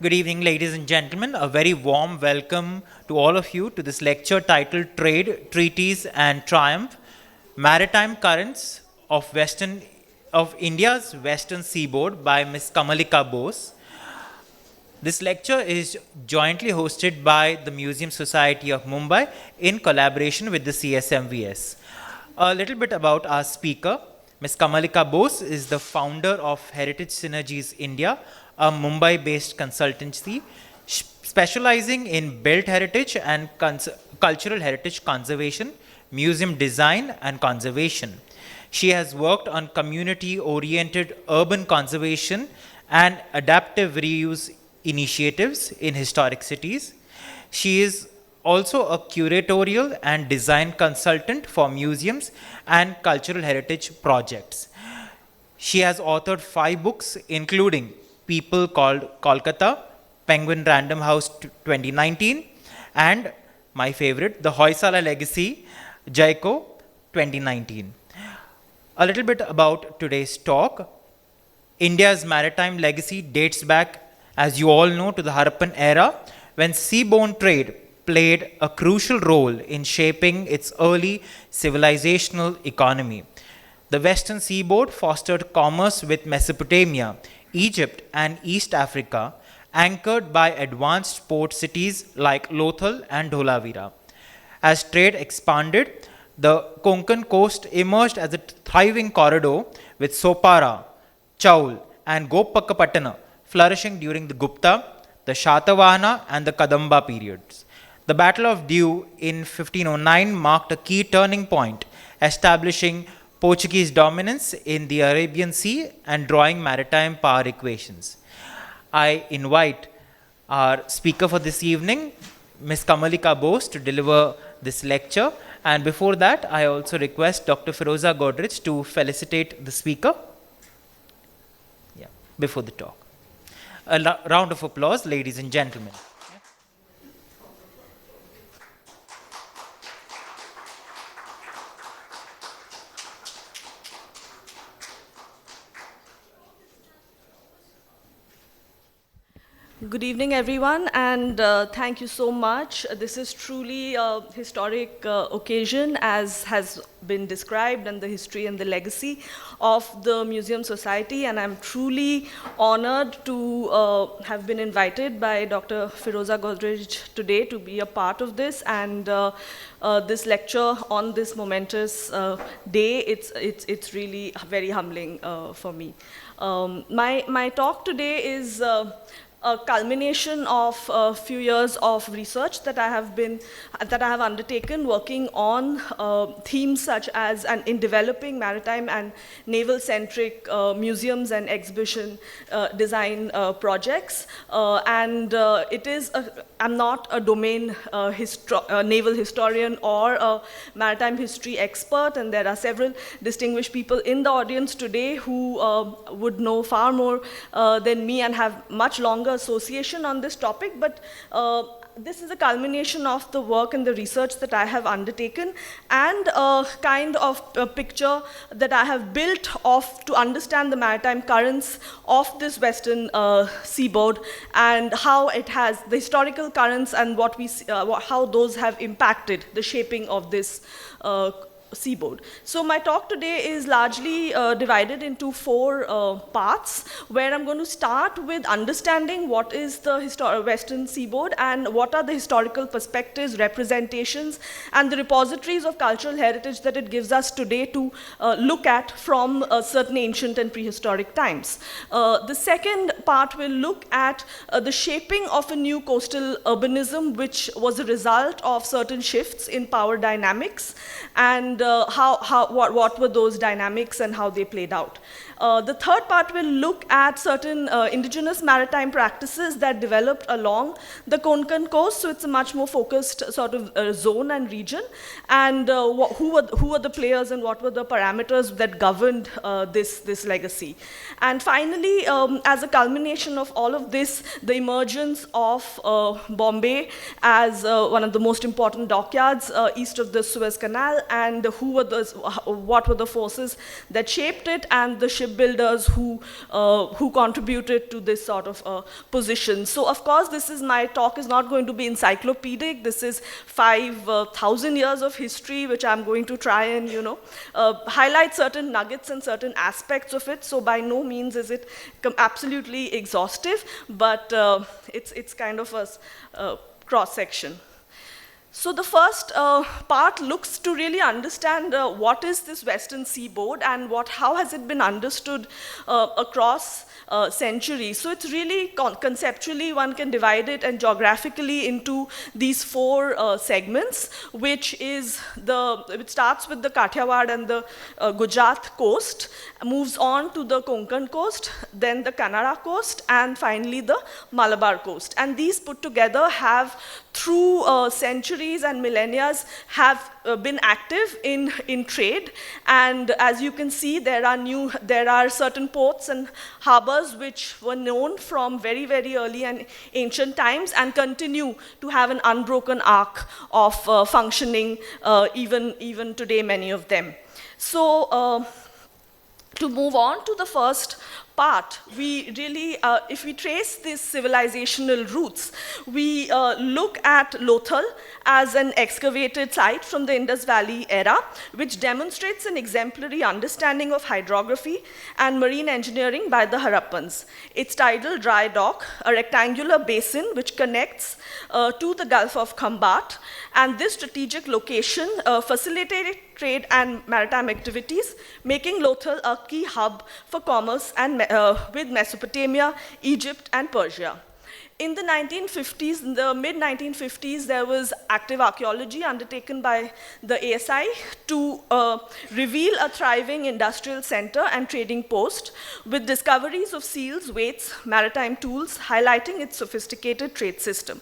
Good evening, ladies and gentlemen. A very warm welcome to all of you to this lecture titled Trade, Treaties and Triumph, Maritime Currents of India's Western Seaboard by Ms. Kamalika Bose. This lecture is jointly hosted by the Museum Society of Mumbai in collaboration with the CSMVS. A little bit about our speaker. Ms. Kamalika Bose is the founder of Heritage Synergies India, a Mumbai-based consultancy specializing in built heritage and cultural heritage conservation, museum design and conservation. She has worked on community-oriented urban conservation and adaptive reuse initiatives in historic cities. She is also a curatorial and design consultant for museums and cultural heritage projects. She has authored 5 books, including People Called Kolkata, Penguin Random House 2019, and my favorite, The Hoysala Legacy, Jaiko 2019. A little bit about today's talk. India's maritime legacy dates back, as you all know, to the Harappan era, when seaborne trade played a crucial role in shaping its early civilizational economy. The Western Seaboard fostered commerce with Mesopotamia, Egypt, and East Africa, anchored by advanced port cities like Lothal and Dholavira. As trade expanded, the Konkan coast emerged as a thriving corridor with Sopara, Chaul, and Gopakapatana flourishing during the Gupta, the Shatavahana, and the Kadamba periods. The Battle of Diu in 1509 marked a key turning point, establishing Portuguese dominance in the Arabian Sea and drawing maritime power equations. I invite our speaker for this evening, Ms. Kamalika Bose, to deliver this lecture. And before that, I also request Dr. Firoza Godrej to felicitate the speaker before the talk. A round of applause, ladies and gentlemen. Good evening, everyone, and thank you so much. This is truly a historic occasion, as has been described, and the history and the legacy of the Museum Society, and I'm truly honored to have been invited by Dr. Firoza Godrej today to be a part of this, and this lecture on this momentous day. It's really very humbling for me. My talk today is a culmination of a few years of research that I have undertaken working on themes such as in developing maritime and naval-centric museums and exhibition design projects. I'm not a domain naval historian or a maritime history expert, and there are several distinguished people in the audience today who would know far more than me and have much longer association on this topic, but this is a culmination of the work and the research that I have undertaken, and a kind of a picture that I have built to understand the maritime currents of this Western seaboard and how it has the historical currents and what we see, how those have impacted the shaping of this seaboard. So my talk today is largely divided into 4 parts, where I'm going to start with understanding what is the Western seaboard and what are the historical perspectives, representations, and the repositories of cultural heritage that it gives us today to look at from certain ancient and prehistoric times. The second part will look at the shaping of a new coastal urbanism, which was a result of certain shifts in power dynamics, and what were those dynamics and how they played out. The third part will look at certain indigenous maritime practices that developed along the Konkan coast, so it's a much more focused sort of zone and region, and who were the players and what were the parameters that governed this legacy. And finally, as a culmination of all of this, the emergence of Bombay as one of the most important dockyards east of the Suez Canal, and what were the forces that shaped it, and the ship shipbuilders who contributed to this sort of position. So of course, my talk is not going to be encyclopedic. This is 5,000 years of history, which I'm going to try and highlight certain nuggets and certain aspects of it. So by no means is it absolutely exhaustive, but it's kind of a cross section. So the first part looks to really understand what is this Western seaboard and how has it been understood across centuries. So it's really conceptually one can divide it and geographically into these four segments, which starts with the Kathiawar and the Gujarat coast, moves on to the Konkan coast, then the Kannada coast, and finally the Malabar coast. And these put together have, through centuries and millennia, have been active in trade. And as you can see, there are certain ports and harbors which were known from very, very early and ancient times and continue to have an unbroken arc of functioning even today, many of them. So to move on to the first part, we really, if we trace these civilizational roots, we look at Lothal as an excavated site from the Indus Valley era, which demonstrates an exemplary understanding of hydrography and marine engineering by the Harappans. Its tidal dry dock, a rectangular basin which connects to the Gulf of Khambat, and this strategic location facilitated trade and maritime activities, making Lothal a key hub for commerce and with Mesopotamia, Egypt, and Persia. In the 1950s, in the mid-1950s, there was active archaeology undertaken by the ASI to reveal a thriving industrial center and trading post with discoveries of seals, weights, maritime tools, highlighting its sophisticated trade system.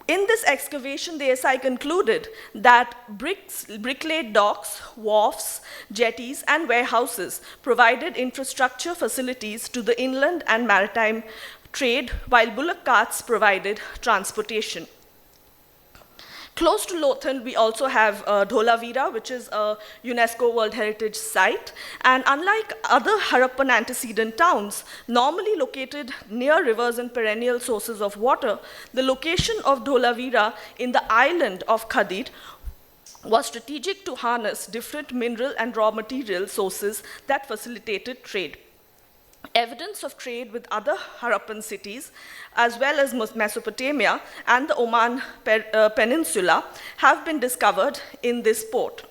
In this excavation, the ASI concluded that brick-laid docks, wharfs, jetties, and warehouses provided infrastructure facilities to the inland and maritime trade, while bullock carts provided transportation. Close to Lothal, we also have Dholavira, which is a UNESCO World Heritage Site. And unlike other Harappan antecedent towns, normally located near rivers and perennial sources of water, the location of Dholavira in the island of Khadir was strategic to harness different mineral and raw material sources that facilitated trade. Evidence of trade with other Harappan cities, as well as Mesopotamia and the Oman Peninsula, have been discovered in this port.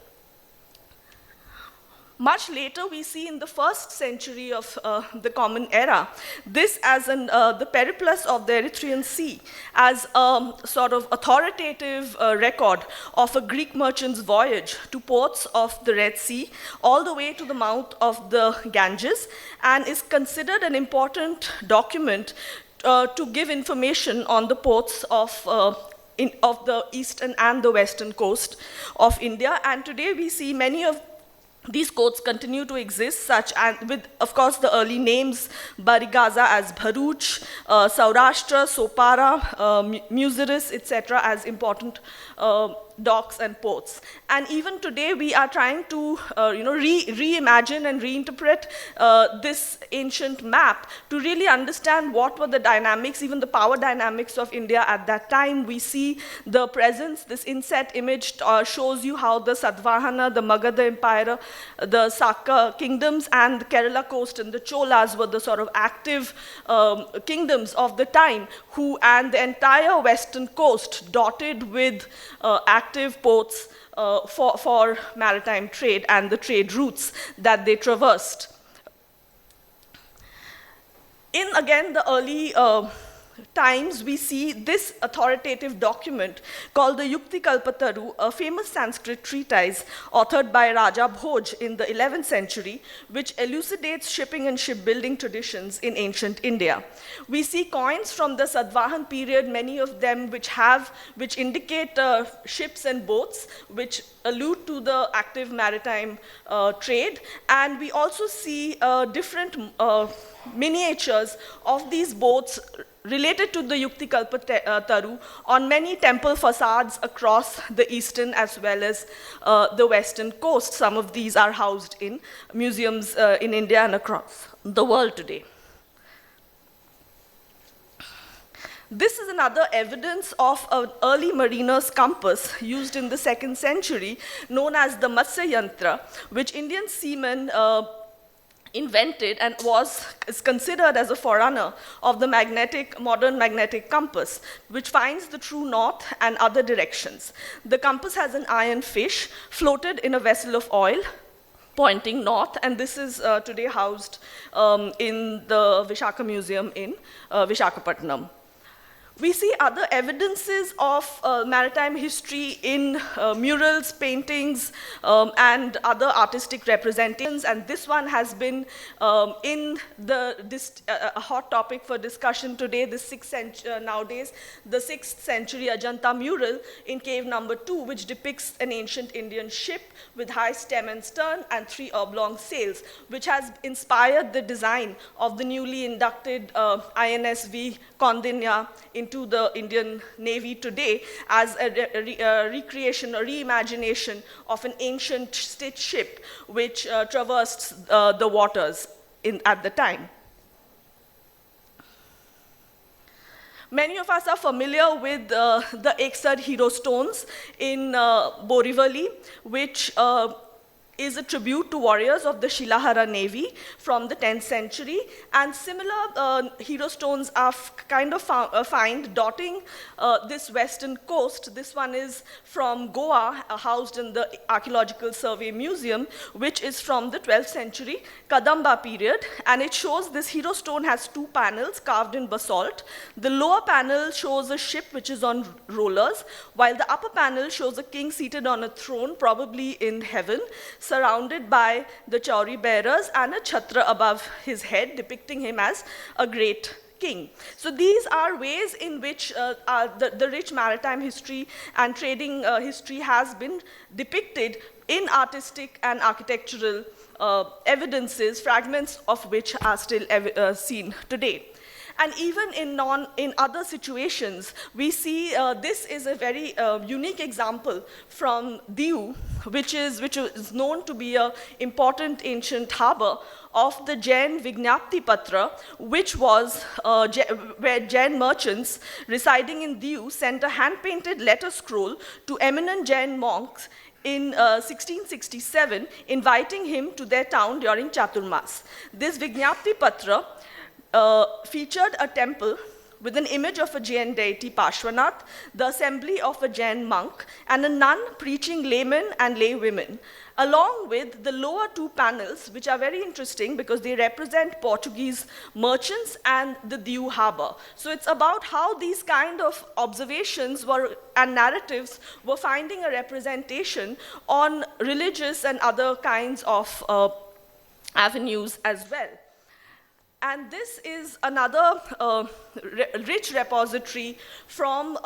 Much later, we see in the 1st century of the Common Era, this as the periplus of the Erythraean Sea, as a sort of authoritative record of a Greek merchant's voyage to ports of the Red Sea, all the way to the mouth of the Ganges, and is considered an important document to give information on the ports of the eastern and the western coast of India. And today we see many of these codes continue to exist, such as with, of course, the early names, Barigaza as Bharuch, Saurashtra, Sopara, Muziris, etc., as important docks and ports. And even today, we are trying to reimagine and reinterpret this ancient map to really understand what were the dynamics, even the power dynamics of India at that time. We see the presence, this inset image shows you how the Satvahana, the Magadha Empire, the Saka kingdoms, and the Kerala coast and the Cholas were the sort of active kingdoms of the time, and the entire western coast dotted with active ports for maritime trade and the trade routes that they traversed. In, again, the early times, we see this authoritative document called the Yukti Kalpataru, a famous Sanskrit treatise authored by Raja Bhoj in the 11th century, which elucidates shipping and shipbuilding traditions in ancient India. We see coins from the Satvahan period, many of them which indicate ships and boats, which allude to the active maritime trade. And we also see different miniatures of these boats related to the Yukti Kalpataru on many temple facades across the eastern as well as the western coast. Some of these are housed in museums in India and across the world today. This is another evidence of an early mariner's compass used in the 2nd century, known as the Matsya Yantra, which Indian seamen invented and is considered as a forerunner of the modern magnetic compass, which finds the true north and other directions. The compass has an iron fish floated in a vessel of oil, pointing north, and this is today housed in the Vishaka Museum in Vishakhapatnam. We see other evidences of maritime history in murals, paintings, and other artistic representations, and this one has been a hot topic for discussion today, nowadays, the 6th century Ajanta mural in cave number 2, which depicts an ancient Indian ship with high stem and stern and 3 oblong sails, which has inspired the design of the newly inducted INSV Kaundinya into the Indian Navy today as a recreation or reimagination of an ancient state ship which traversed the waters at the time. Many of us are familiar with the Eksar hero stones in Borivali, which is a tribute to warriors of the Shilahara Navy from the 10th century, and similar hero stones are kind of found dotting this western coast. This one is from Goa, housed in the Archaeological Survey Museum, which is from the 12th century Kadamba period, and it shows this hero stone has 2 panels carved in basalt. The lower panel shows a ship which is on rollers, while the upper panel shows a king seated on a throne, probably in heaven, surrounded by the chauri bearers and a chhatra above his head, depicting him as a great king. So these are ways in which the rich maritime history and trading history has been depicted in artistic and architectural evidences, fragments of which are still seen today. And even in other situations, we see this is a very unique example from Diu, which is known to be an important ancient harbor of the Jain Vignapti Patra, which was where Jain merchants residing in Diu sent a hand-painted letter scroll to eminent Jain monks in 1667, inviting him to their town during Chaturmas. This Vignapti Patra featured a temple with an image of a Jain deity Parshvanath, the assembly of a Jain monk, and a nun preaching laymen and laywomen, along with the lower 2 panels, which are very interesting because they represent Portuguese merchants and the Diu harbor. So it's about how these kind of observations and narratives were finding a representation on religious and other kinds of avenues as well. And this is another rich repository from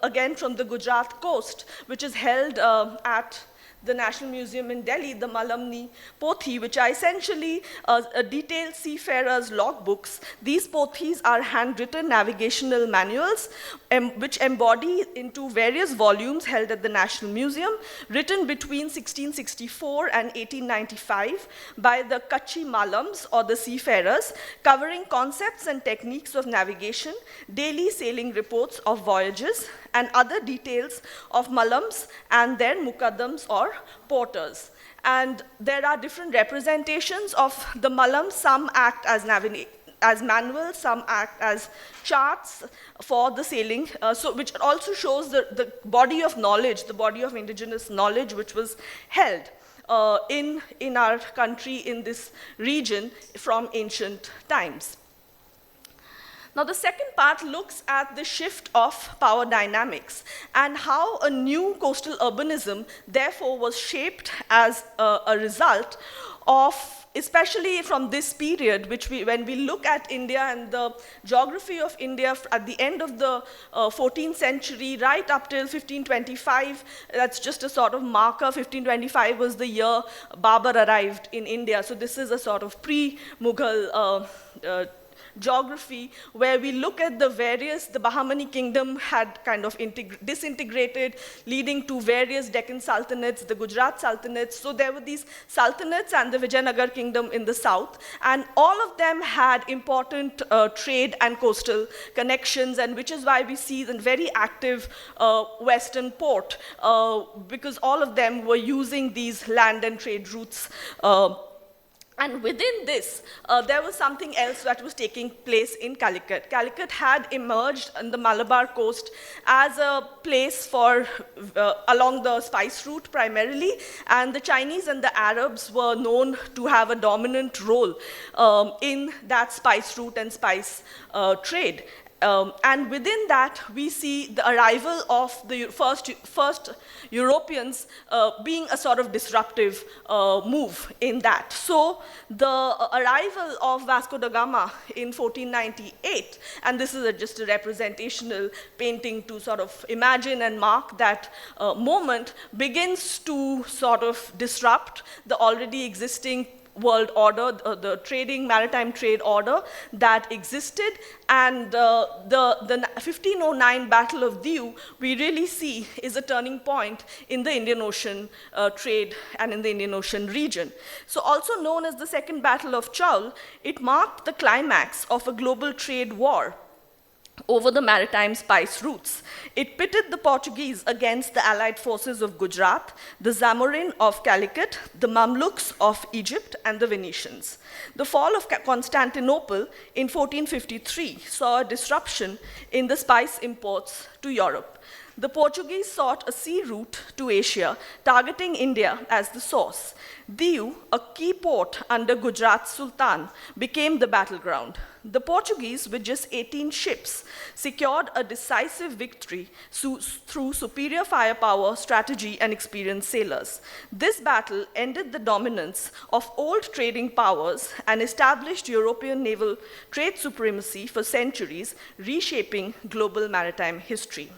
again from the Gujarat coast, which is held at the National Museum in Delhi, the Malamni Pothi, which are essentially detailed seafarers' logbooks. These pothis are handwritten navigational manuals which embody into various volumes held at the National Museum, written between 1664 and 1895 by the Kachi Malams, or the seafarers, covering concepts and techniques of navigation, daily sailing reports of voyages, and other details of Malams and their mukaddams or porters. And there are different representations of the Malams. Some act as manuals, some act as charts for the sailing, which also shows the body of knowledge, the body of indigenous knowledge which was held in our country, in this region from ancient times. Now, the second part looks at the shift of power dynamics and how a new coastal urbanism, therefore, was shaped as a result of, especially from this period, when we look at India and the geography of India at the end of the 14th century, right up till 1525, that's just a sort of marker. 1525 was the year Babur arrived in India. So this is a sort of pre-Mughal geography, where we look at the Bahmani kingdom had kind of disintegrated, leading to various Deccan sultanates, the Gujarat sultanates. So there were these sultanates and the Vijayanagar kingdom in the south, and all of them had important trade and coastal connections, and which is why we see the very active western port, because all of them were using these land and trade routes. And within this, there was something else that was taking place in Calicut. Calicut had emerged on the Malabar coast as a place for, along the spice route primarily, and the Chinese and the Arabs were known to have a dominant role in that spice route and spice trade. And within that, we see the arrival of the first Europeans being a sort of disruptive move in that. So the arrival of Vasco da Gama in 1498, and this is just a representational painting to sort of imagine and mark that moment, begins to sort of disrupt the already existing world order, the maritime trade order that existed, and the 1509 Battle of Diu, we really see is a turning point in the Indian Ocean trade and in the Indian Ocean region. So also known as the Second Battle of Chaul, it marked the climax of a global trade war over the maritime spice routes. It pitted the Portuguese against the allied forces of Gujarat, the Zamorin of Calicut, the Mamluks of Egypt, and the Venetians. The fall of Constantinople in 1453 saw a disruption in the spice imports to Europe. The Portuguese sought a sea route to Asia, targeting India as the source. Diu, a key port under Gujarat's Sultan, became the battleground. The Portuguese, with just 18 ships, secured a decisive victory through superior firepower, strategy, and experienced sailors. This battle ended the dominance of old trading powers and established European naval trade supremacy for centuries, reshaping global maritime history.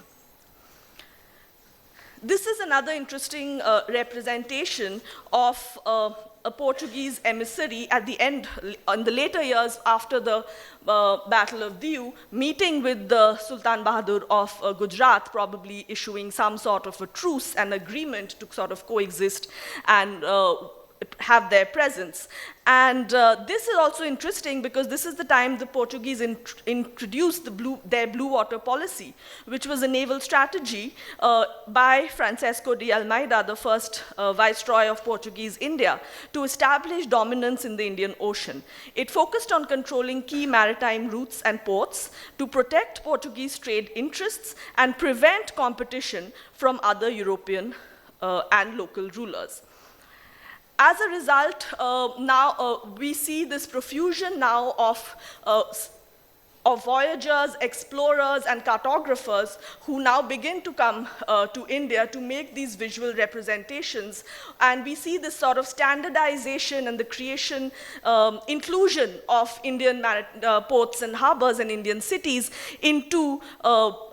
This is another interesting representation of a Portuguese emissary at the end, in the later years after the Battle of Diu, meeting with the Sultan Bahadur of Gujarat, probably issuing some sort of a truce and agreement to sort of coexist and have their presence. And this is also interesting because this is the time the Portuguese introduced their blue water policy, which was a naval strategy by Francisco de Almeida, the first viceroy of Portuguese India, to establish dominance in the Indian Ocean. It focused on controlling key maritime routes and ports to protect Portuguese trade interests and prevent competition from other European and local rulers. As a result, now we see this profusion now of voyagers, explorers, and cartographers who now begin to come to India to make these visual representations. And we see this sort of standardization and the creation, inclusion of Indian ports and harbors and Indian cities into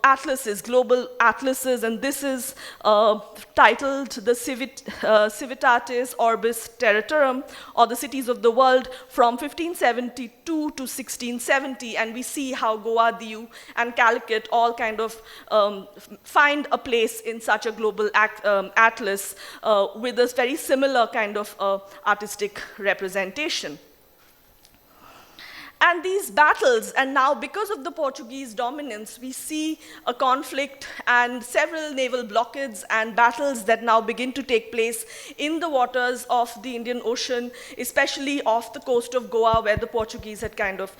atlases, global atlases, and this is titled the Civitatis Orbis Terra Terram, or the Cities of the World, from 1572 to 1670, and we see how Goa, Diu, and Calicut all kind of find a place in such a global atlas with this very similar kind of artistic representation. And these battles, and now because of the Portuguese dominance, we see a conflict and several naval blockades and battles that now begin to take place in the waters of the Indian Ocean, especially off the coast of Goa, where the Portuguese had kind of,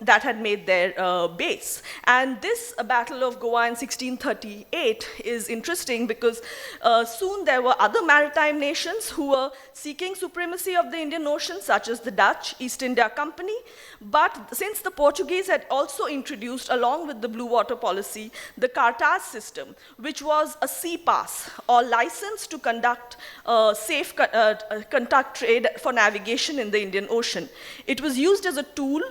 that had made their base. And this Battle of Goa in 1638 is interesting because soon there were other maritime nations who were seeking supremacy of the Indian Ocean, such as the Dutch East India Company. But since the Portuguese had also introduced, along with the blue water policy, the Cartaz system, which was a sea pass or license to conduct conduct trade for navigation in the Indian Ocean. It was used as a tool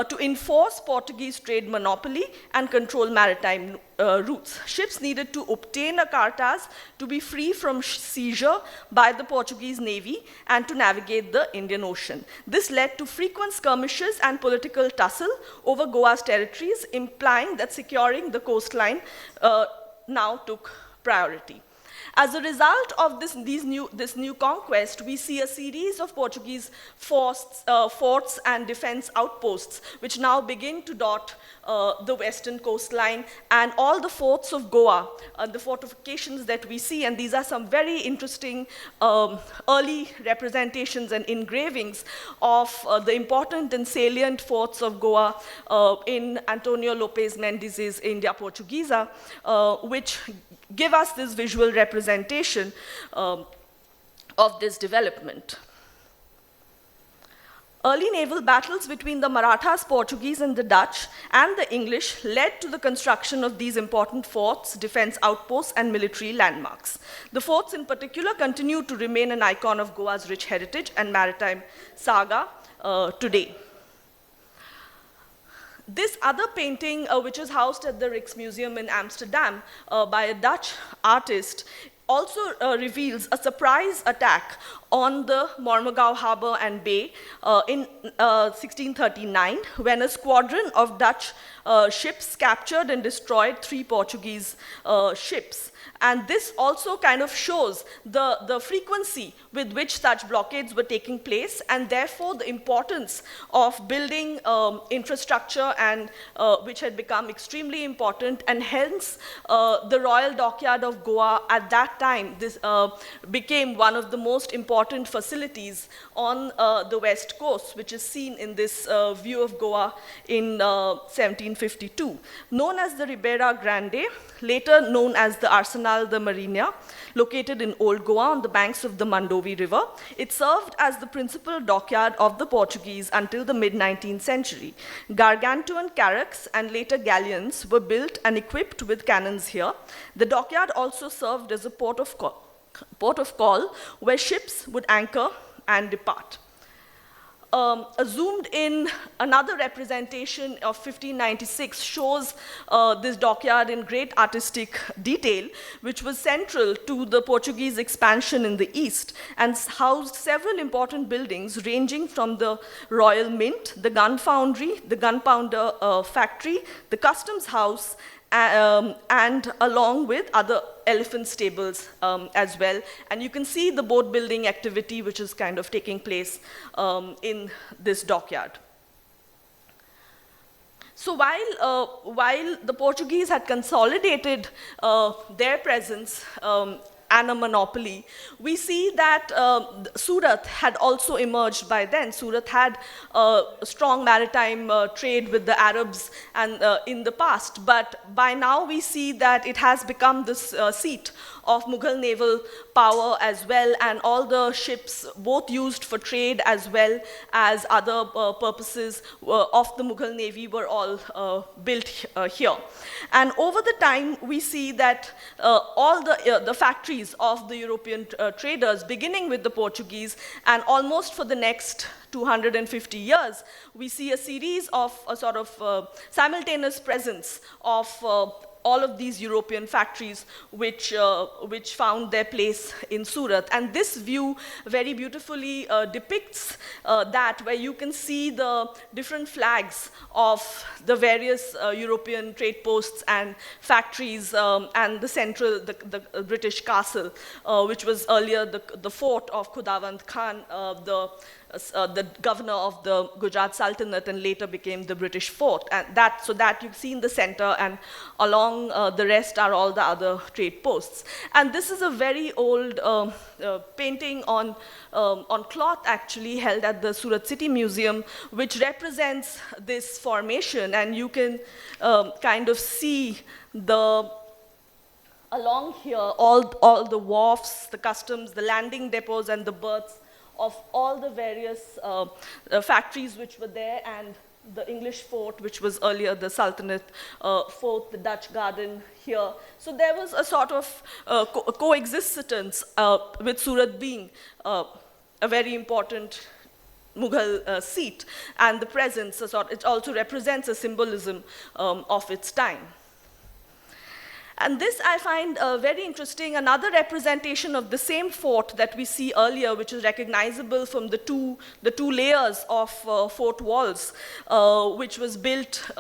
to enforce Portuguese trade monopoly and control maritime routes. Ships needed to obtain a cartas to be free from seizure by the Portuguese Navy and to navigate the Indian Ocean. This led to frequent skirmishes and political tussle over Goa's territories, implying that securing the coastline now took priority. As a result of this new conquest, we see a series of Portuguese forts and defense outposts, which now begin to dot the western coastline, and all the forts of Goa, the fortifications that we see, and these are some very interesting early representations and engravings of the important and salient forts of Goa in Antonio Lopes Mendiz's India Portuguesa, which give us this visual representation of this development. Early naval battles between the Marathas, Portuguese, and the Dutch and the English led to the construction of these important forts, defense outposts, and military landmarks. The forts in particular continue to remain an icon of Goa's rich heritage and maritime saga today. This other painting, which is housed at the Rijksmuseum in Amsterdam by a Dutch artist, also reveals a surprise attack on the Mormugao harbor and bay in 1639, when a squadron of Dutch ships captured and destroyed 3 Portuguese ships. And this also kind of shows the frequency with which such blockades were taking place, and therefore the importance of building infrastructure, and which had become extremely important, and hence the Royal Dockyard of Goa at that time this became one of the most important facilities on the west coast, which is seen in this view of Goa in 1752. Known as the Ribeira Grande, later known as the Arsenal de Marina, located in Old Goa on the banks of the Mandovi River, it served as the principal dockyard of the Portuguese until the mid-19th century. Gargantuan carracks and later galleons were built and equipped with cannons here. The dockyard also served as a port of call where ships would anchor and depart. A zoomed in another representation of 1596 shows this dockyard in great artistic detail, which was central to the Portuguese expansion in the east and housed several important buildings ranging from the Royal Mint, the gun foundry, the gunpowder factory, the customs house, and along with other elephant stables as well. And you can see the boat building activity which is kind of taking place in this dockyard. So while the Portuguese had consolidated their presence and a monopoly, we see that Surat had also emerged by then. Surat had a strong maritime trade with the Arabs and in the past, but by now we see that it has become this seat of Mughal naval power as well, and all the ships, both used for trade as well as other purposes of the Mughal Navy, were all built here. And over the time, we see that all the factories of the European traders, beginning with the Portuguese, and almost for the next 250 years, we see a series of a sort of simultaneous presence of all of these European factories which found their place in Surat. And this view very beautifully depicts that, where you can see the different flags of the various European trade posts and factories, and the central, the British castle, which was earlier the fort of Khudavand Khan, the governor of the Gujarat Sultanate, and later became the British fort. And so that you see in the center, and along the rest are all the other trade posts. And this is a very old painting on cloth, actually, held at the Surat City Museum, which represents this formation. And you can kind of see along here, all the wharfs, the customs, the landing depots, and the berths of all the various factories which were there, and the English fort, which was earlier the Sultanate fort, the Dutch garden here. So there was a sort of coexistence with Surat being a very important Mughal seat, and the presence, it also represents a symbolism of its time. And this I find very interesting. Another representation of the same fort that we see earlier, which is recognizable from the two layers of fort walls, which was built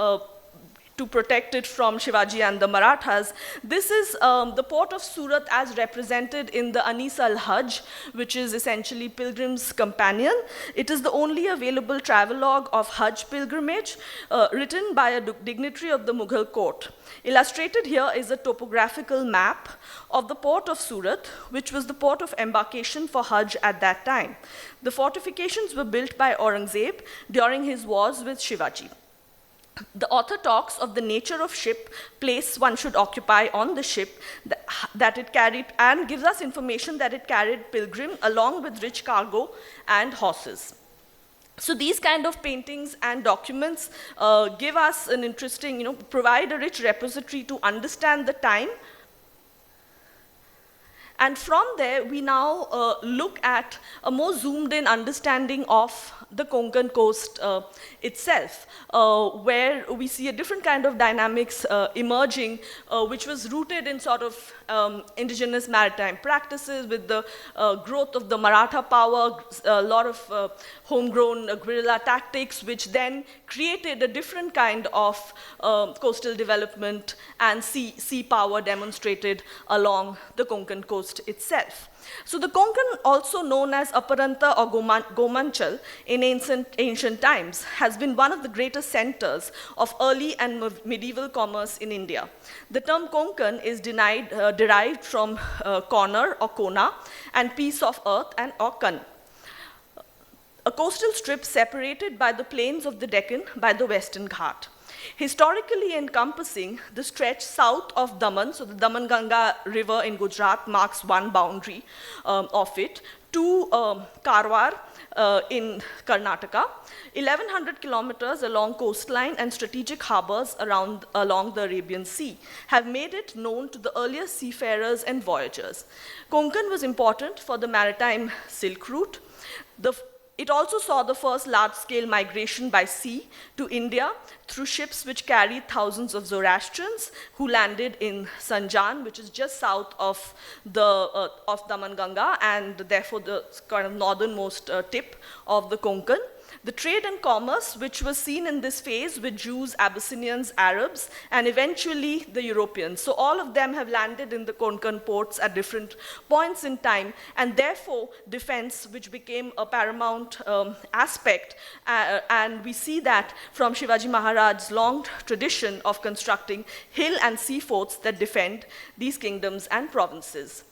to protect it from Shivaji and the Marathas. This is the port of Surat as represented in the Anis al-Hajj, which is essentially Pilgrim's Companion. It is the only available travelogue of Hajj pilgrimage written by a dignitary of the Mughal court. Illustrated here is a topographical map of the port of Surat, which was the port of embarkation for Hajj at that time. The fortifications were built by Aurangzeb during his wars with Shivaji. The author talks of the nature of ship, place one should occupy on the ship that it carried, and gives us information that it carried pilgrim along with rich cargo and horses. So these kind of paintings and documents give us an interesting, provide a rich repository to understand the time. And from there, we now look at a more zoomed-in understanding of the Konkan coast itself, where we see a different kind of dynamics emerging, which was rooted in sort of indigenous maritime practices with the growth of the Maratha power, a lot of homegrown guerrilla tactics, which then created a different kind of coastal development and sea power demonstrated along the Konkan coast itself. So the Konkan, also known as Aparanta or Gomanchal in ancient times, has been one of the greatest centers of early and medieval commerce in India. The term Konkan is derived from corner or kona and piece of earth and or kan, a coastal strip separated by the plains of the Deccan by the Western Ghat. Historically encompassing the stretch south of Daman, so the Daman-Ganga river in Gujarat marks one boundary of it, to Karwar in Karnataka, 1,100 kilometers along coastline and strategic harbors along the Arabian Sea have made it known to the earliest seafarers and voyagers. Konkan was important for the maritime Silk Route. It also saw the first large-scale migration by sea to India through ships which carried thousands of Zoroastrians who landed in Sanjan, which is just south of Daman-Ganga and therefore the kind of northernmost tip of the Konkan. The trade and commerce, which was seen in this phase with Jews, Abyssinians, Arabs, and eventually the Europeans. So all of them have landed in the Konkan ports at different points in time, and therefore defense, which became a paramount aspect. And we see that from Shivaji Maharaj's long tradition of constructing hill and sea forts that defend these kingdoms and provinces.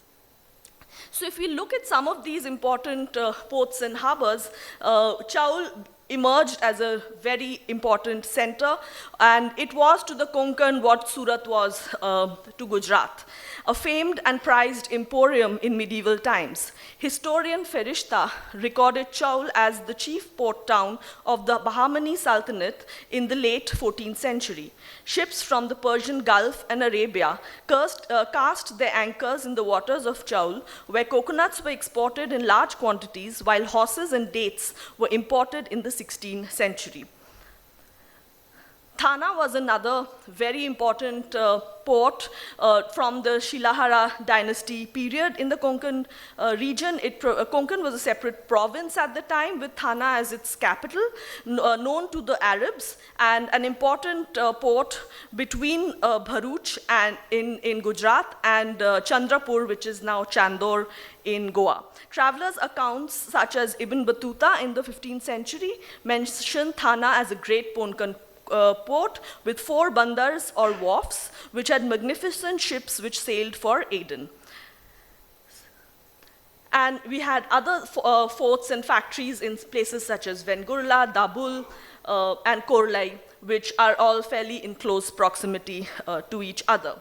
So if we look at some of these important ports and harbors, Chaul emerged as a very important center, and it was to the Konkan what Surat was to Gujarat, a famed and prized emporium in medieval times. Historian Ferishta recorded Chaul as the chief port town of the Bahmani Sultanate in the late 14th century. Ships from the Persian Gulf and Arabia cast their anchors in the waters of Chaul, where coconuts were exported in large quantities, while horses and dates were imported in the 16th century. Thana was another very important port from the Shilahara dynasty period in the Konkan region. Konkan was a separate province at the time, with Thana as its capital, known to the Arabs, and an important port between Bharuch and in Gujarat and Chandrapur, which is now Chandor in Goa. Travelers' accounts such as Ibn Battuta in the 15th century mention Thana as a great Konkan port with 4 bandars or wharfs, which had magnificent ships which sailed for Aden. And we had other forts and factories in places such as Vengurla, Dabul, and Korlai, which are all fairly in close proximity to each other.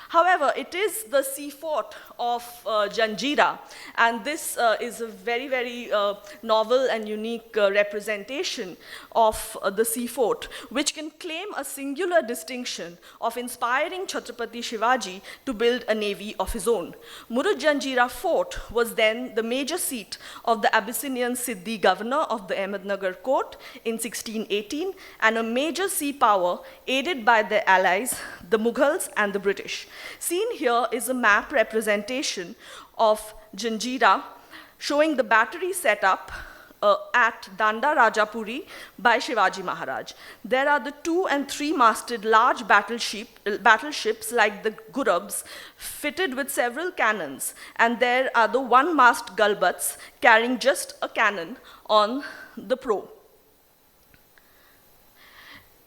However, it is the sea fort of Janjira, and this is a very, very novel and unique representation of the sea fort, which can claim a singular distinction of inspiring Chhatrapati Shivaji to build a navy of his own. Murud Janjira Fort was then the major seat of the Abyssinian Siddhi governor of the Ahmednagar court in 1618, and a major sea power aided by their allies, the Mughals and the British. Seen here is a map representation of Janjira showing the battery setup at Danda Rajapuri by Shivaji Maharaj. There are the 2- and 3-masted large battleships like the Gurabs, fitted with several cannons, and there are the 1-mast Galbats carrying just a cannon on the prow.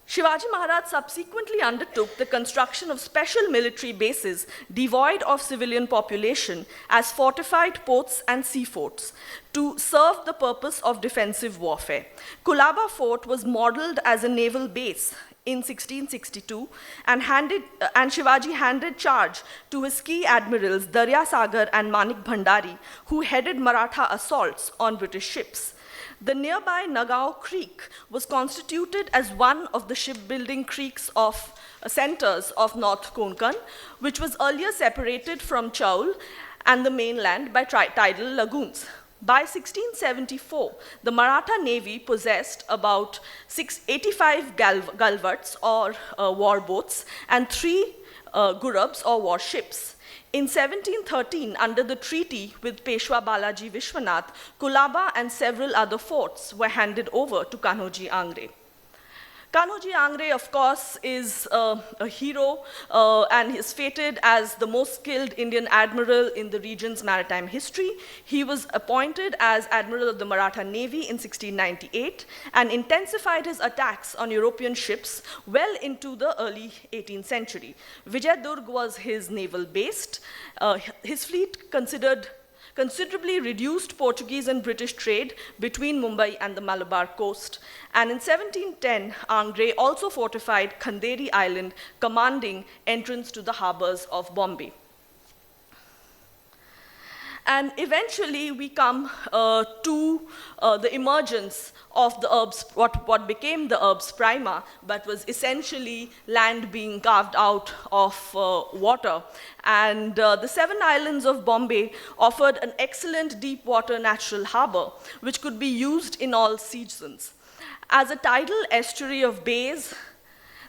Shivaji Maharaj subsequently undertook the construction of special military bases devoid of civilian population as fortified ports and sea forts to serve the purpose of defensive warfare. Kulaba Fort was modeled as a naval base in 1662 and Shivaji handed charge to his key admirals Darya Sagar and Manik Bhandari, who headed Maratha assaults on British ships. The nearby Nagao Creek was constituted as one of the shipbuilding centers of North Konkan, which was earlier separated from Chaul and the mainland by tidal lagoons. By 1674, the Maratha Navy possessed about 85 galvats or war boats and 3 gurabs or warships. In 1713, under the treaty with Peshwa Balaji Vishwanath, Kulaba and several other forts were handed over to Kanhoji Angre. Kanhoji Angre, of course, is a hero and is fated as the most skilled Indian admiral in the region's maritime history. He was appointed as Admiral of the Maratha Navy in 1698 and intensified his attacks on European ships well into the early 18th century. Vijayadurg was his naval base. His fleet considerably reduced Portuguese and British trade between Mumbai and the Malabar coast. And in 1710, Angre also fortified Khanderi Island, commanding entrance to the harbors of Bombay. And eventually, we come to the emergence of the Urbs, what became the Urbs Prima, but was essentially land being carved out of water. And the 7 islands of Bombay offered an excellent deep water natural harbor, which could be used in all seasons. As a tidal estuary of bays,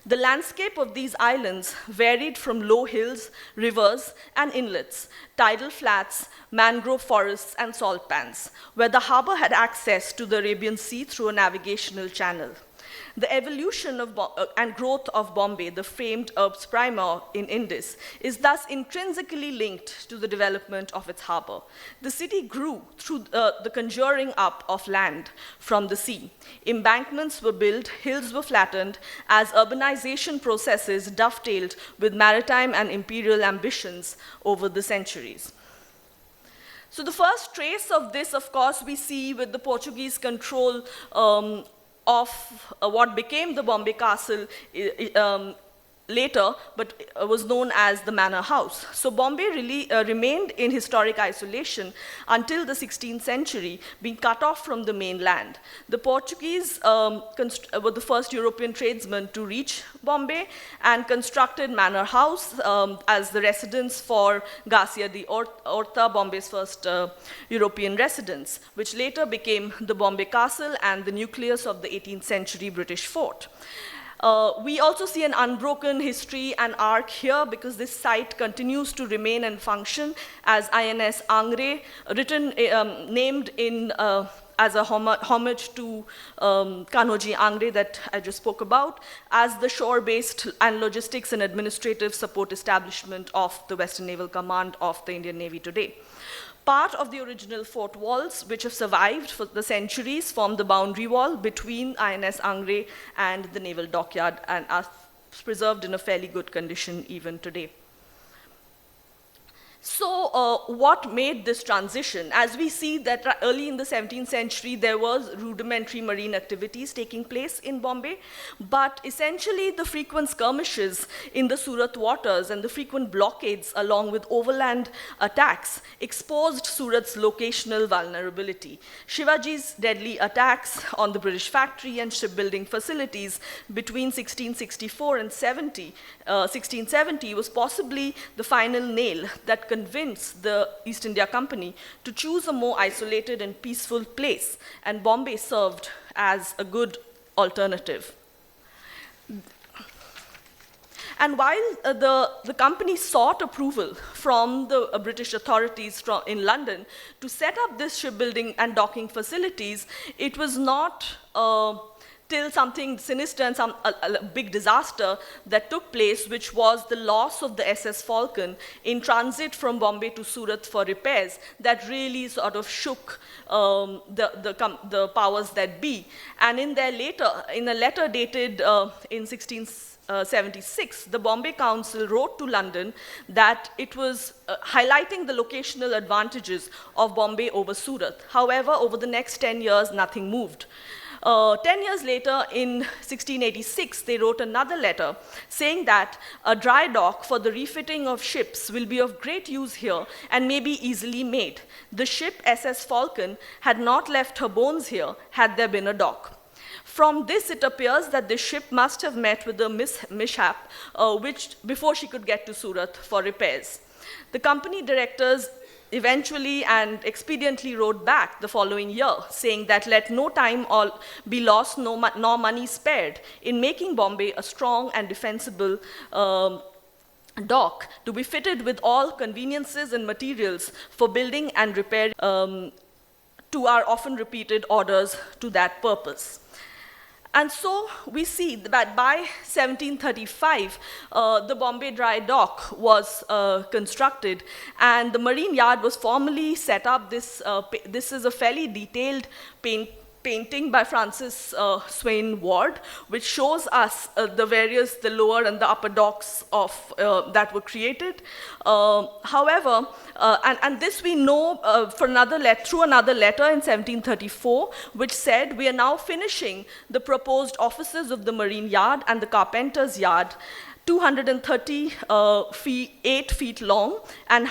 the landscape of these islands varied from low hills, rivers, and inlets, tidal flats, mangrove forests, and salt pans, where the harbor had access to the Arabian Sea through a navigational channel. The evolution and growth of Bombay, the famed Urbs Prima in Indus, is thus intrinsically linked to the development of its harbor. The city grew through the conjuring up of land from the sea. Embankments were built, hills were flattened, as urbanization processes dovetailed with maritime and imperial ambitions over the centuries. So the first trace of this, of course, we see with the Portuguese control of what became the Bombay Castle later, but was known as the Manor House. So Bombay really remained in historic isolation until the 16th century, being cut off from the mainland. The Portuguese were the first European tradesmen to reach Bombay and constructed Manor House as the residence for Garcia de Orta, Bombay's first European residence, which later became the Bombay Castle and the nucleus of the 18th century British fort. We also see an unbroken history and arc here because this site continues to remain and function as INS Angre, named as a homage to Kanhoji Angre that I just spoke about, as the shore-based and logistics and administrative support establishment of the Western Naval Command of the Indian Navy today. Part of the original fort walls, which have survived for the centuries, form the boundary wall between INS Angre and the naval dockyard and are preserved in a fairly good condition even today. So what made this transition? As we see that early in the 17th century, there was rudimentary marine activities taking place in Bombay, but essentially the frequent skirmishes in the Surat waters and the frequent blockades along with overland attacks exposed Surat's locational vulnerability. Shivaji's deadly attacks on the British factory and shipbuilding facilities between 1664 and 1670 was possibly the final nail that convinced the East India Company to choose a more isolated and peaceful place, and Bombay served as a good alternative. And while the company sought approval from the British authorities in London to set up this shipbuilding and docking facilities, it was not till something sinister and a big disaster that took place, which was the loss of the SS Falcon in transit from Bombay to Surat for repairs, that really sort of shook the powers that be. And in a letter dated in 1676, the Bombay Council wrote to London that it was highlighting the locational advantages of Bombay over Surat. However, over the next 10 years, nothing moved. 10 years later, in 1686, they wrote another letter saying that a dry dock for the refitting of ships will be of great use here and may be easily made. The ship SS Falcon had not left her bones here had there been a dock. From this, it appears that the ship must have met with a mishap before she could get to Surat for repairs. The company directors eventually and expediently wrote back the following year, saying that let no time be lost nor money spared in making Bombay a strong and defensible dock to be fitted with all conveniences and materials for building and repair to our often repeated orders to that purpose. And so we see that by 1735, the Bombay Dry Dock was constructed, and the Marine Yard was formally set up. This is a fairly detailed painting by Francis Swain Ward, which shows us the lower and the upper docks that were created. However, and this we know through another letter in 1734, which said, we are now finishing the proposed offices of the Marine Yard and the Carpenter's Yard, 238 feet long and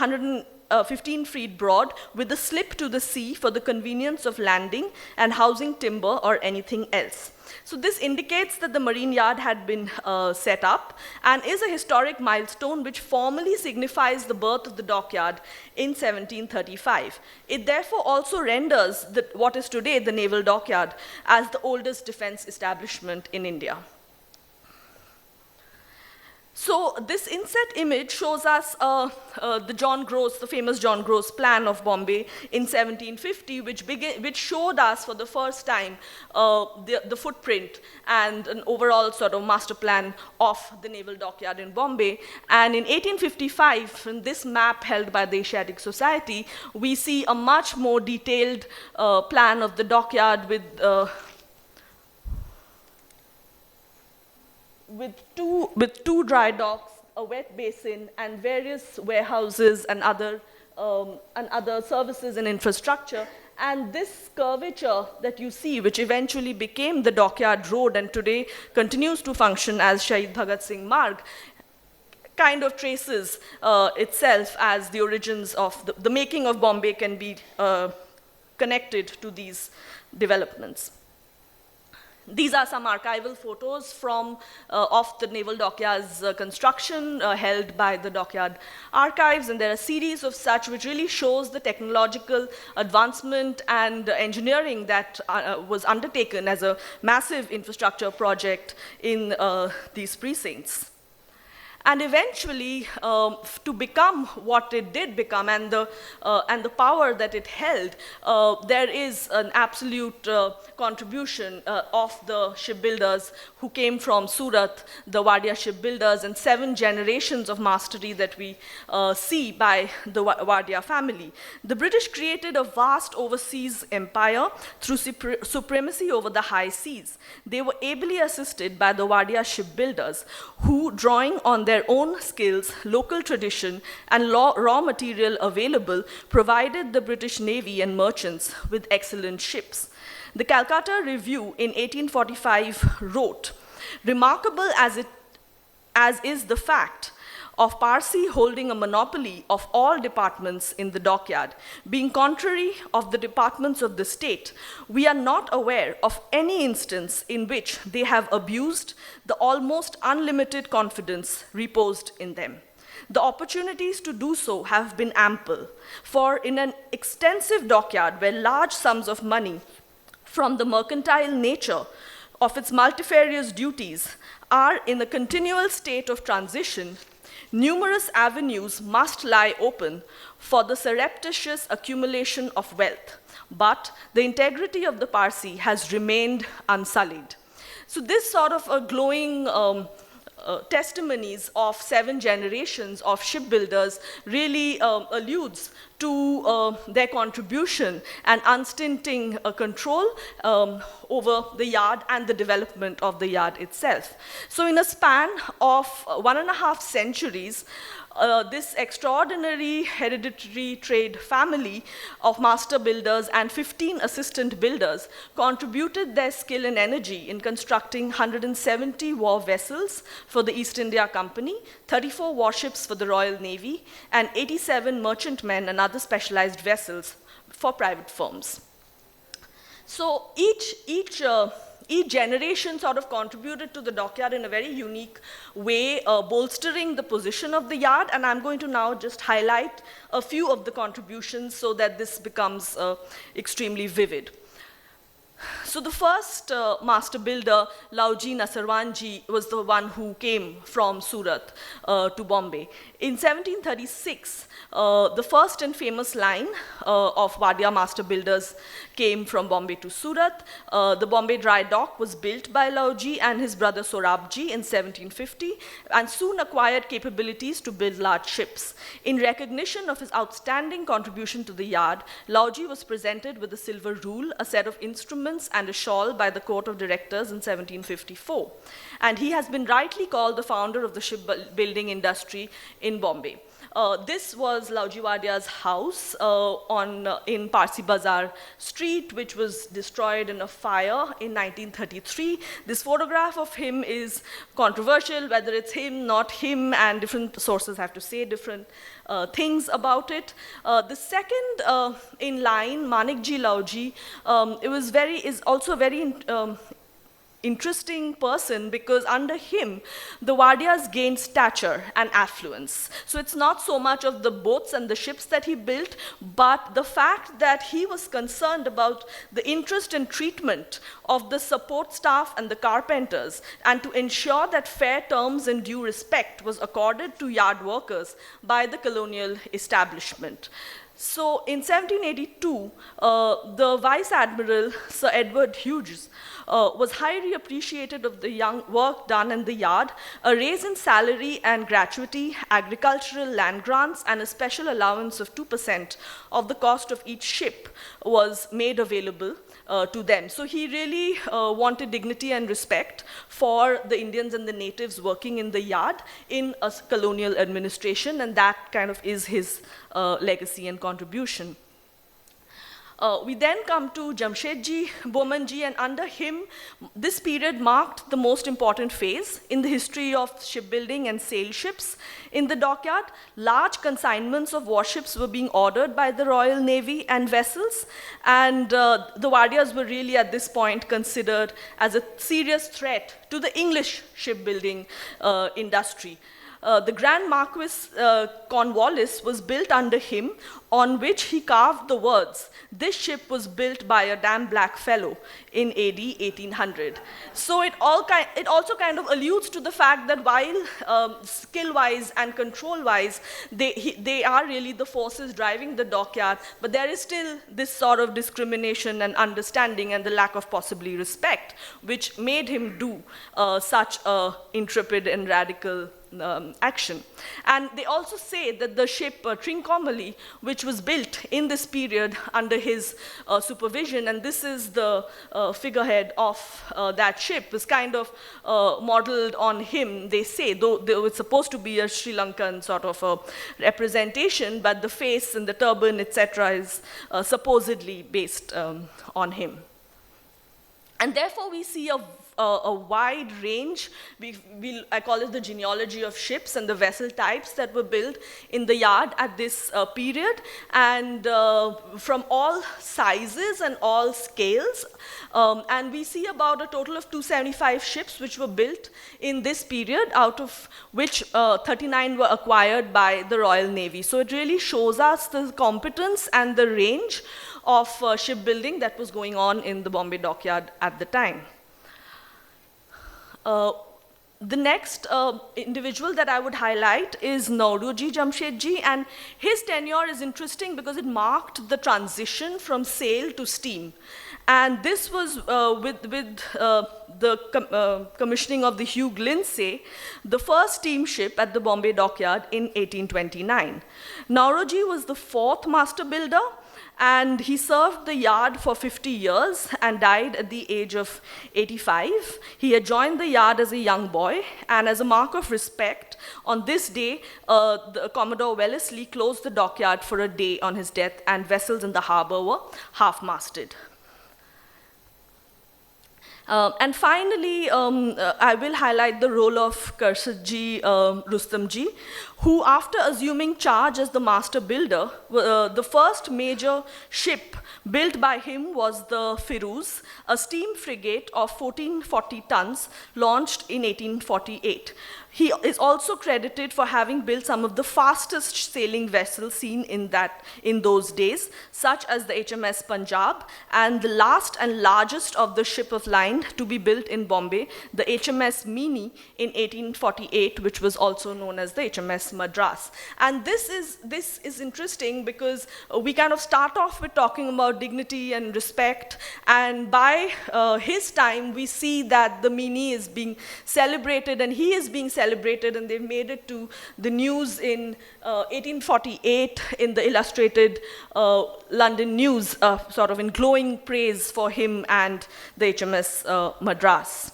15 feet broad, with a slip to the sea for the convenience of landing and housing timber or anything else. So this indicates that the Marine Yard had been set up and is a historic milestone which formally signifies the birth of the dockyard in 1735. It therefore also renders what is today the Naval Dockyard as the oldest defense establishment in India. So this inset image shows us the famous John Gross plan of Bombay in 1750, which showed us for the first time the footprint and an overall sort of master plan of the Naval Dockyard in Bombay. And in 1855, in this map held by the Asiatic Society, we see a much more detailed plan of the dockyard with two dry docks, a wet basin, and various warehouses and other services and infrastructure. And this curvature that you see, which eventually became the Dockyard Road and today continues to function as Shahid Bhagat Singh Marg, kind of traces itself as the origins of the making of Bombay can be connected to these developments. These are some archival photos of the Naval Dockyard's construction held by the Dockyard Archives, and there are a series of such which really shows the technological advancement and engineering that was undertaken as a massive infrastructure project in these precincts. And eventually, to become what it did become and the power that it held, there is an absolute contribution of the shipbuilders who came from Surat, the Wadia shipbuilders, and 7 generations of mastery that we see by the Wadia family. The British created a vast overseas empire through supremacy over the high seas. They were ably assisted by the Wadia shipbuilders who, drawing on their own skills, local tradition, and raw material available, provided the British Navy and merchants with excellent ships. The Calcutta Review in 1845 wrote, "Remarkable as is the fact of Parsi holding a monopoly of all departments in the dockyard, being contrary of the departments of the state, we are not aware of any instance in which they have abused the almost unlimited confidence reposed in them. The opportunities to do so have been ample, for in an extensive dockyard where large sums of money from the mercantile nature of its multifarious duties are in a continual state of transition, numerous avenues must lie open for the surreptitious accumulation of wealth, but the integrity of the Parsi has remained unsullied. So this sort of a glowing testimonies of 7 generations of shipbuilders really alludes to their contribution and unstinting control over the yard and the development of the yard itself. So in a span of 1.5 centuries, this extraordinary hereditary trade family of master builders and 15 assistant builders contributed their skill and energy in constructing 170 war vessels for the East India Company, 34 warships for the Royal Navy, and 87 merchantmen and other specialized vessels for private firms. So each generation sort of contributed to the dockyard in a very unique way, bolstering the position of the yard, and I'm going to now just highlight a few of the contributions so that this becomes extremely vivid. So the first master builder, Lauji Nasarwanji, was the one who came from Surat to Bombay. In 1736, the first and famous line of Wadia master builders came from Bombay to Surat. The Bombay dry dock was built by Lauji and his brother Sorabji in 1750 and soon acquired capabilities to build large ships. In recognition of his outstanding contribution to the yard, Lauji was presented with a silver rule, a set of instruments, and a shawl by the Court of Directors in 1754. And he has been rightly called the founder of the shipbuilding industry in Bombay. This was Lauji Wadia's house in Parsi Bazar Street, which was destroyed in a fire in 1933. This photograph of him is controversial, whether it's him, not him, and different sources have to say different things about it. The second in line, Manikji Lauji, is also a very interesting person because under him, the Wadias gained stature and affluence. So it's not so much of the boats and the ships that he built, but the fact that he was concerned about the interest and treatment of the support staff and the carpenters, and to ensure that fair terms and due respect was accorded to yard workers by the colonial establishment. So in 1782, the Vice Admiral, Sir Edward Hughes, was highly appreciative of the young work done in the yard. A raise in salary and gratuity, agricultural land grants, and a special allowance of 2% of the cost of each ship was made available to them. So he really wanted dignity and respect for the Indians and the natives working in the yard in a colonial administration, and that kind of is his legacy and contribution. We then come to Jamshedji Bomanji, and under him, this period marked the most important phase in the history of shipbuilding and sail ships. In the dockyard, large consignments of warships were being ordered by the Royal Navy and vessels, and the Wadias were really at this point considered as a serious threat to the English shipbuilding industry. The Grand Marquis Cornwallis was built under him, on which he carved the words, "This ship was built by a damn black fellow" in AD 1800. So it also kind of alludes to the fact that while skill-wise and control-wise, they are really the forces driving the dockyard, but there is still this sort of discrimination and understanding and the lack of possibly respect, which made him do such a intrepid and radical action. And they also say that the ship Trincomalee, which was built in this period under his supervision, and this is the figurehead of that ship, is kind of modeled on him, they say, though it's supposed to be a Sri Lankan sort of a representation, but the face and the turban, etc., is supposedly based on him. And therefore, we see a wide range. I call it the genealogy of ships and the vessel types that were built in the yard at this period, and from all sizes and all scales. And we see about a total of 275 ships which were built in this period, out of which 39 were acquired by the Royal Navy. So it really shows us the competence and the range of shipbuilding that was going on in the Bombay dockyard at the time. Uh, the next individual that I would highlight is Nauroji Jamshedji, and his tenure is interesting because it marked the transition from sail to steam. And this was with the commissioning of the Hugh Lindsay, the first steamship at the Bombay dockyard in 1829. Nauroji was the fourth master builder, and he served the yard for 50 years and died at the age of 85. He had joined the yard as a young boy, and as a mark of respect, on this day, the Commodore Wellesley closed the dockyard for a day on his death, and vessels in the harbor were half-masted. And finally, I will highlight the role of Karsadji Rustamji, who, after assuming charge as the master builder, the first major ship built by him was the Firuz, a steam frigate of 1440 tons, launched in 1848. He is also credited for having built some of the fastest sailing vessels seen in those days, such as the HMS Punjab, and the last and largest of the ship of line to be built in Bombay, the HMS Mini in 1848, which was also known as the HMS Madras. And this is interesting because we kind of start off with talking about dignity and respect, and by his time, we see that the Mini is being celebrated, and he is being celebrated, and they've made it to the news in 1848 in the Illustrated London News, sort of in glowing praise for him and the HMS Madras.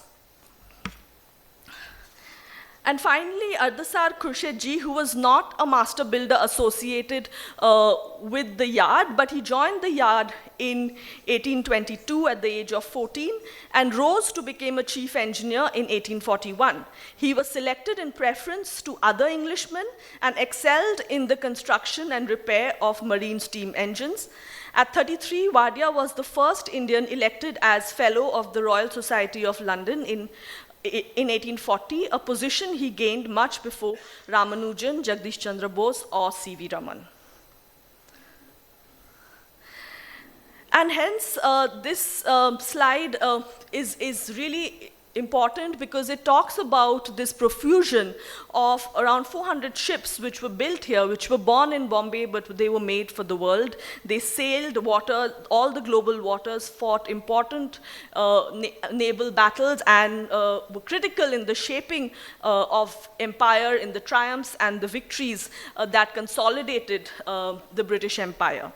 And finally, Ardasar Khurshedji, who was not a master builder associated with the yard, but he joined the yard in 1822 at the age of 14 and rose to become a chief engineer in 1841. He was selected in preference to other Englishmen and excelled in the construction and repair of marine steam engines. At 33, Wadia was the first Indian elected as Fellow of the Royal Society of London in 1840, a position he gained much before Ramanujan, Jagdish Chandra Bose, or C.V. Raman. And hence, this slide is really important because it talks about this profusion of around 400 ships which were built here, which were born in Bombay, but they were made for the world. They sailed water, all the global waters, fought important naval battles, and were critical in the shaping of empire, in the triumphs and the victories that consolidated the British Empire.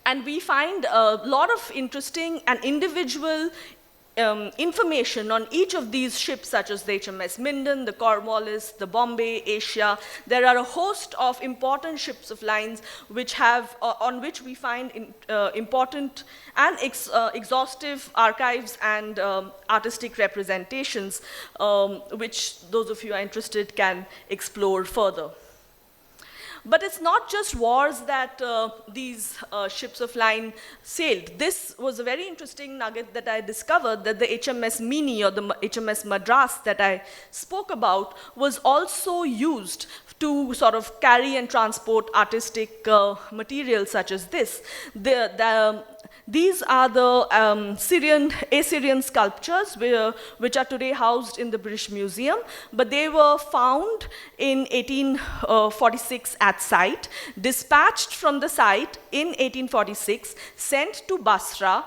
And we find a lot of interesting and individual information on each of these ships, such as the HMS Minden, the Cornwallis, the Bombay, Asia. There are a host of important ships of lines which have, on which we find important and exhaustive archives and artistic representations, which those of you who are interested can explore further. But it's not just wars that these ships of line sailed. This was a very interesting nugget that I discovered, that the HMS Mini, or the HMS Madras that I spoke about, was also used to sort of carry and transport artistic materials such as this. These are the Assyrian sculptures which are today housed in the British Museum, but they were found in 1846 at site, dispatched from the site in 1846, sent to Basra,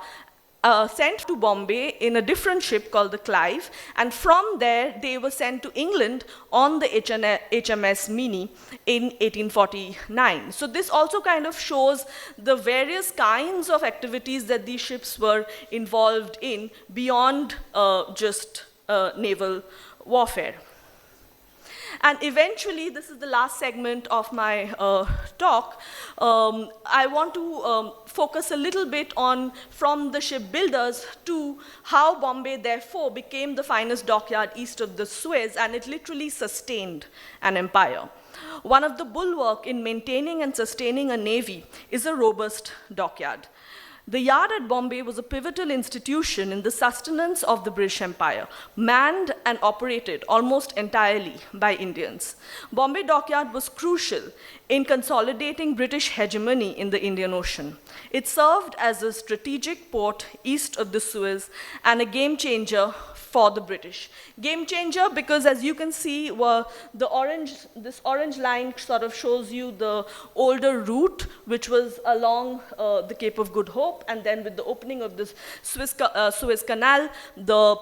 sent to Bombay in a different ship called the Clive, and from there they were sent to England on the HMS Mini in 1849. So this also kind of shows the various kinds of activities that these ships were involved in beyond just naval warfare. And eventually, this is the last segment of my talk, I want to focus a little bit on from the shipbuilders to how Bombay, therefore, became the finest dockyard east of the Suez, and it literally sustained an empire. One of the bulwark in maintaining and sustaining a navy is a robust dockyard. The yard at Bombay was a pivotal institution in the sustenance of the British Empire, manned and operated almost entirely by Indians. Bombay Dockyard was crucial in consolidating British hegemony in the Indian Ocean. It served as a strategic port east of the Suez and a game changer for the British. Game changer because, as you can see, this orange line sort of shows you the older route, which was along the Cape of Good Hope, and then with the opening of this Suez Canal, the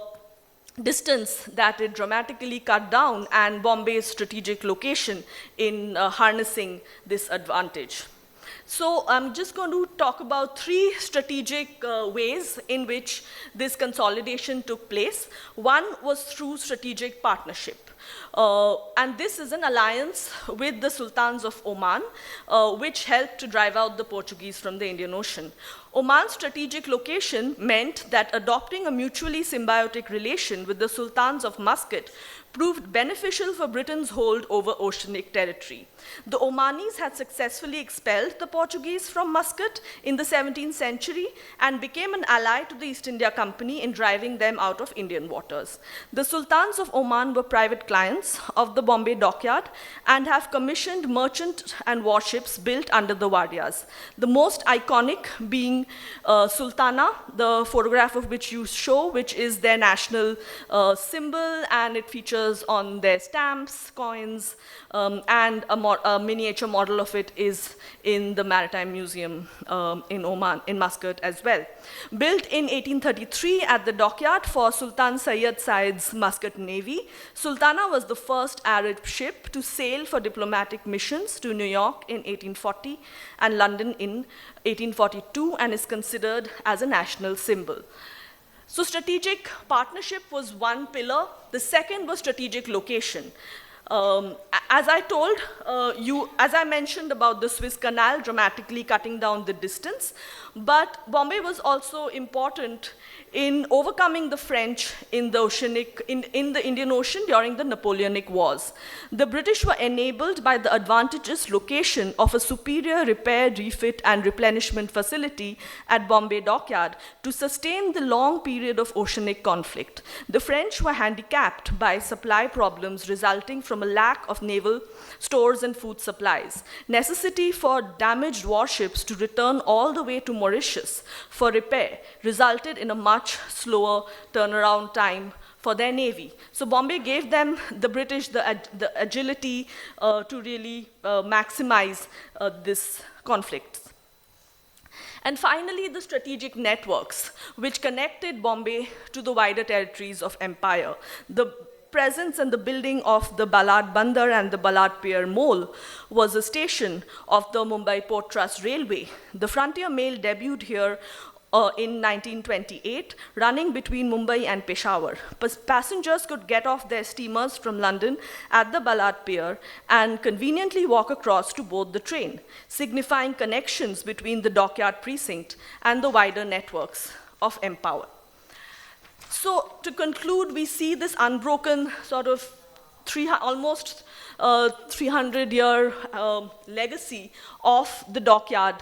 distance that it dramatically cut down, and Bombay's strategic location in harnessing this advantage. So I'm just going to talk about three strategic ways in which this consolidation took place. One was through strategic partnership. And this is an alliance with the Sultans of Oman, which helped to drive out the Portuguese from the Indian Ocean. Oman's strategic location meant that adopting a mutually symbiotic relation with the Sultans of Muscat proved beneficial for Britain's hold over oceanic territory. The Omanis had successfully expelled the Portuguese from Muscat in the 17th century and became an ally to the East India Company in driving them out of Indian waters. The Sultans of Oman were private clients of the Bombay Dockyard and have commissioned merchant and warships built under the Wadias. The most iconic being Sultana, the photograph of which you show, which is their national symbol, and it features on their stamps, coins, and a miniature model of it is in the Maritime Museum in Oman, in Muscat as well. Built in 1833 at the dockyard for Sultan Sayyid Said's Muscat Navy, Sultana was the first Arab ship to sail for diplomatic missions to New York in 1840 and London in 1842, and is considered as a national symbol. So strategic partnership was one pillar. The second was strategic location. As I mentioned about the Suez Canal dramatically cutting down the distance, but Bombay was also important in overcoming the French in the Indian Ocean during the Napoleonic Wars. The British were enabled by the advantageous location of a superior repair, refit, and replenishment facility at Bombay Dockyard to sustain the long period of oceanic conflict. The French were handicapped by supply problems resulting from a lack of naval stores and food supplies. Necessity for damaged warships to return all the way to Mauritius for repair resulted in a much slower turnaround time for their navy. So Bombay gave them, the British, the agility to really maximize this conflict. And finally, the strategic networks, which connected Bombay to the wider territories of empire. The presence and the building of the Balad Bandar and the Balad Pier Mole was a station of the Mumbai Port Trust Railway. The Frontier Mail debuted here in 1928, running between Mumbai and Peshawar. Passengers could get off their steamers from London at the Balad Pier and conveniently walk across to board the train, signifying connections between the dockyard precinct and the wider networks of Empower. So to conclude, we see this unbroken sort of almost 300-year legacy of the dockyard,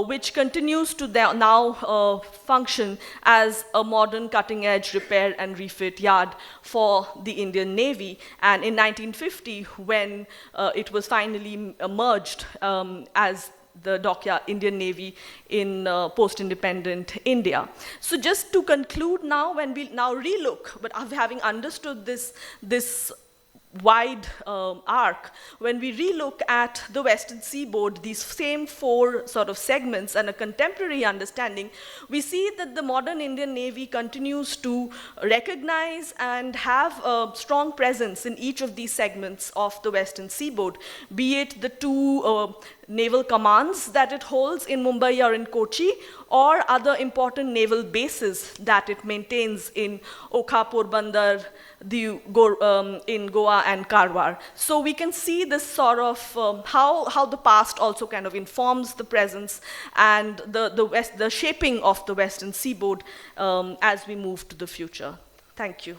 which continues to now function as a modern cutting-edge repair and refit yard for the Indian Navy. And in 1950, when it was finally merged as the dockyard Indian Navy in post-independent India. So just to conclude now, when we now relook, but having understood this wide arc, when we relook at the Western seaboard, these same four sort of segments and a contemporary understanding, we see that the modern Indian Navy continues to recognize and have a strong presence in each of these segments of the Western seaboard, be it the two naval commands that it holds in Mumbai or in Kochi, or other important naval bases that it maintains in Okha, Porbandar, in Goa and Karwar. So we can see this sort of how the past also kind of informs the presence and the shaping of the Western seaboard as we move to the future. Thank you.